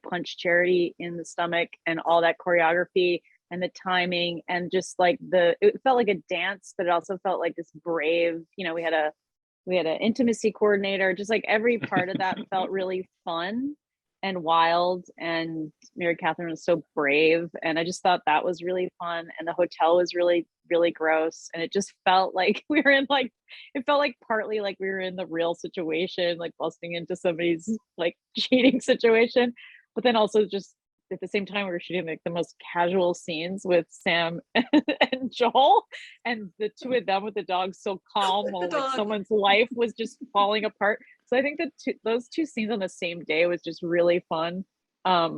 punch Charity in the stomach and all that choreography and the timing and just like it felt like a dance, but it also felt like this brave, you know, we had an intimacy coordinator, just like every part of that felt really fun and wild, and Mary Catherine was so brave, and I just thought that was really fun, and the hotel was really gross, and it just felt like we were in like, it felt like partly like we were in the real situation, like busting into somebody's like cheating situation, but then also just at the same time we were shooting like the most casual scenes with Sam and Joel, and the two of them with the dogs so calm while like someone's life was just falling apart. So I think that those two scenes on the same day was just really fun. That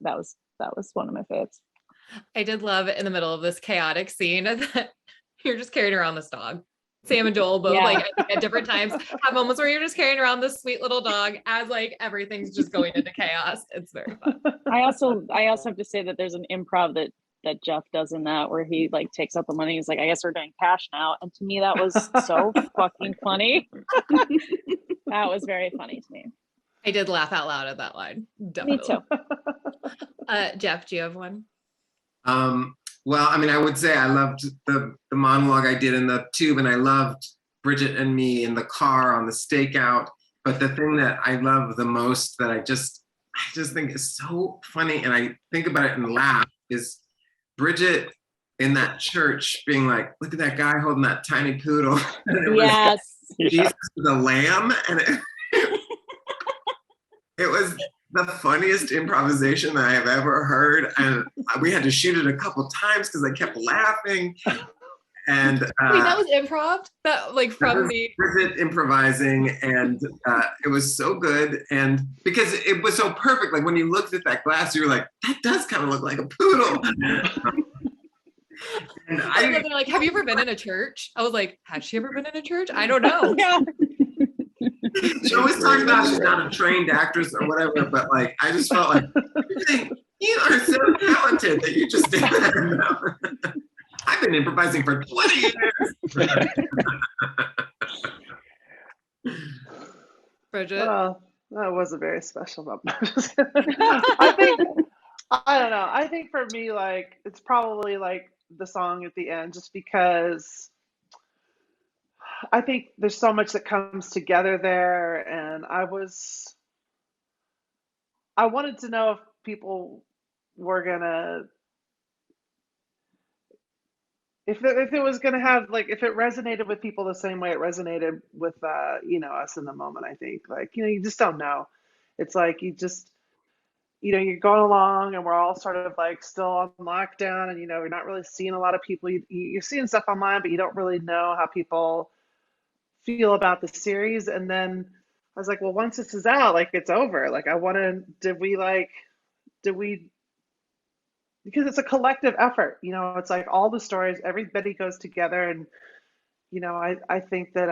was one of my favorites. I did love in the middle of this chaotic scene that you're just carrying around this dog. Sam and Joel both Yeah. like I think at different times have moments where you're just carrying around this sweet little dog as like everything's just going into chaos. It's very fun. I also have to say that there's an improv that Jeff does in that where he like takes out the money. He's like, I guess we're doing cash now. And to me, that was so fucking funny. That was very funny to me. I did laugh out loud at that line. Definitely. Me too. Jeff, do you have one? Well, I mean, I would say I loved the monologue I did in the tube, and I loved Bridget and me in the car on the stakeout. But the thing that I love the most that I just think is so funny, and I think about it and laugh, is Bridget in that church being like, look at that guy holding that tiny poodle. And it was Yes. Jesus the lamb. And it was the funniest improvisation that I have ever heard. And we had to shoot it a couple times because I kept laughing. And Wait, that was improv? That like from me. Bridget improvising, and it was so good. And because it was so perfect, like when you looked at that glass, you were like, that does kind of look like a poodle. And They're like, have you ever been in a church? I was like, has she ever been in a church? I don't know. Yeah. she always talks about she's not a trained actress or whatever, but like I just felt like you are so talented that you just did that. I've been improvising for 20 years. Bridget. Well, that was a very special moment. I don't know. I think for me, like, it's probably like the song at the end, just because I think there's so much that comes together there. And I wanted to know if people were gonna, if it was gonna have, like, if it resonated with people the same way it resonated with, us in the moment. I think, like, you just don't know. It's like, you're going along and we're all sort of like still on lockdown, and, you're not really seeing a lot of people. You're seeing stuff online, but you don't really know how people feel about the series. And then I was like, well, once this is out, like, it's over. Like, did we, because it's a collective effort, it's like all the stories, everybody goes together. And, I think that,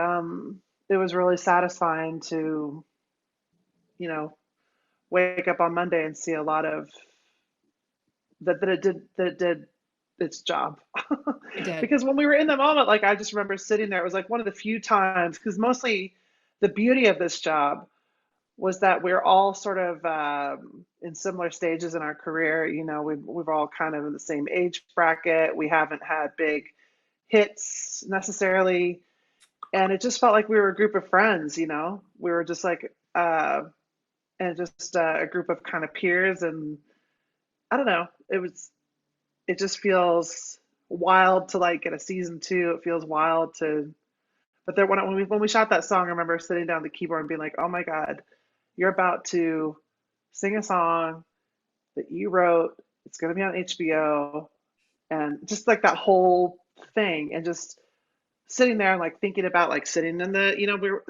it was really satisfying to, wake up on Monday and see a lot of that it did its job. It did. Because when we were in the moment, like, I just remember sitting there. It was like one of the few times, because mostly the beauty of this job was that we're all sort of in similar stages in our career. We've all kind of in the same age bracket. We haven't had big hits necessarily, and it just felt like we were a group of friends. We were just like and just a group of kind of peers. And I don't know, it just feels wild to like get a season 2. It feels wild to, but there, when we shot that song, I remember sitting down at the keyboard and being like, oh my God, you're about to sing a song that you wrote. It's going to be on HBO. And just like that whole thing, and just sitting there and like thinking about like sitting in the, we were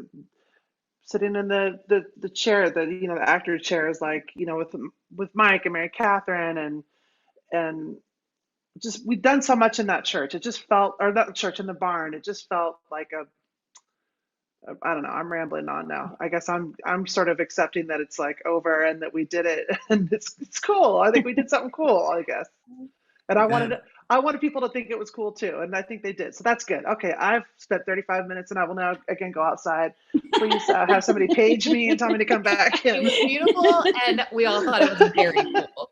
sitting in the chair, the actor chairs, like, with Mike and Mary Catherine, and just, we've done so much in that church. It just felt, or that church in the barn, it just felt like I don't know, I'm rambling on now. I guess I'm sort of accepting that it's like over and that we did it, and it's cool. I think we did something cool, I guess. And I wanted people to think it was cool too, and I think they did. So that's good. Okay, I've spent 35 minutes, and I will now again go outside. Please have somebody page me and tell me to come back. It was beautiful, and we all thought it was very cool.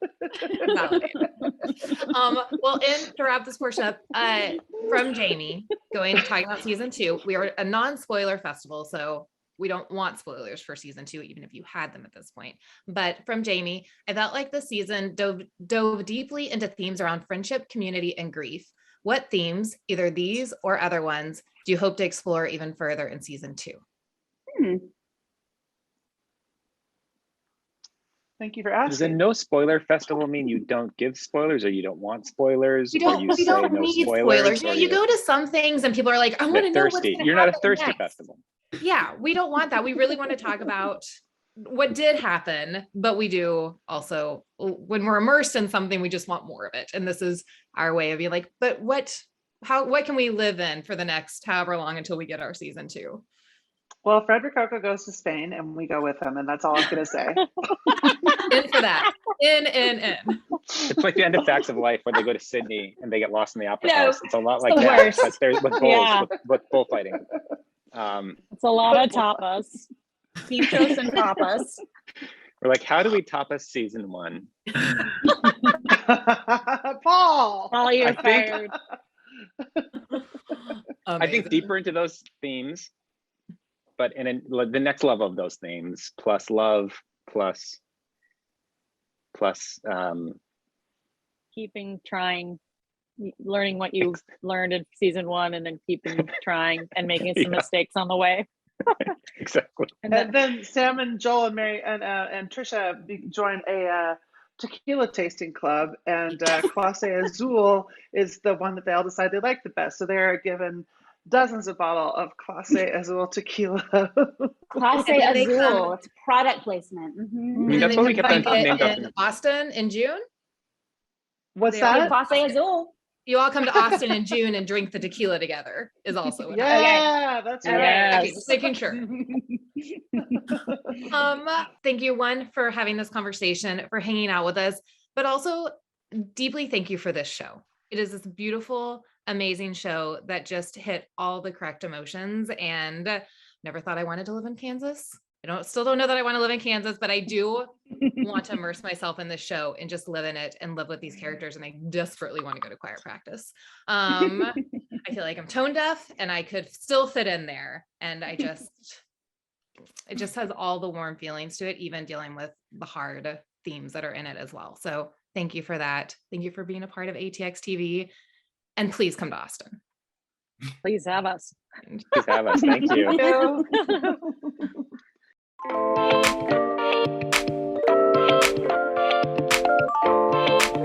Well, to wrap this portion up, from Jamie, talking about season 2, we are a non-spoiler festival, so we don't want spoilers for season 2, even if you had them at this point. But from Jamie, I felt like the season dove deeply into themes around friendship, community, and grief. What themes, either these or other ones, do you hope to explore even further in season 2? Thank you for Does a asking. no spoiler festival mean you don't give spoilers, or you don't want spoilers? We don't need spoilers. or You go to some things and people are like, I want to know what's thirsty. going to You're not a happen thirsty next. festival. Yeah, we don't want that. We really want to talk about what did happen, but we do also, when we're immersed in something, we just want more of it. And this is our way of being like, but what what can we live in for the next however long until we get our season 2? Well, Fred Rococo goes to Spain and we go with him, and that's all I'm gonna say. In for that. In. It's like the end of Facts of Life where they go to Sydney and they get lost in the opera No, house. It's a lot like the that, worst. but there's with bulls, Yeah. with bullfighting. It's a lot of tapas, pinchos and tapas. We're like, how do we tapas season 1? Paul. All you're I think- fired. I think deeper into those themes, but in the next level of those themes, plus love, plus Keeping trying, learning what you learned in season 1, and then keeping trying and making some Yeah. mistakes on the way. exactly. And And then Sam and Joel and Mary and Trisha join a tequila tasting club, and Clase Azul is the one that they all decide they like the best. So they're given dozens of bottles of Clase Azul tequila. Clase And then they Azul, come- it's product placement. I Mhm. mean, And that's then what we they kept come on find named it after. in Austin in June. What's They all- that? Clase Azul. You all come to Austin in June and drink the tequila together is also what Yeah, that's Okay. right. Okay, just making sure. Thank you, one, for having this conversation, for hanging out with us, but also deeply thank you for this show. It is this beautiful, amazing show that just hit all the correct emotions, and never thought I wanted to live in Kansas. Still don't know that I want to live in Kansas, but I do want to immerse myself in this show and just live in it and live with these characters. And I desperately want to go to choir practice. I feel like I'm tone deaf and I could still fit in there. And it just has all the warm feelings to it, even dealing with the hard themes that are in it as well. So thank you for that. Thank you for being a part of ATX TV, and please come to Austin. Please have us. Please have us. Thank you. Thank you.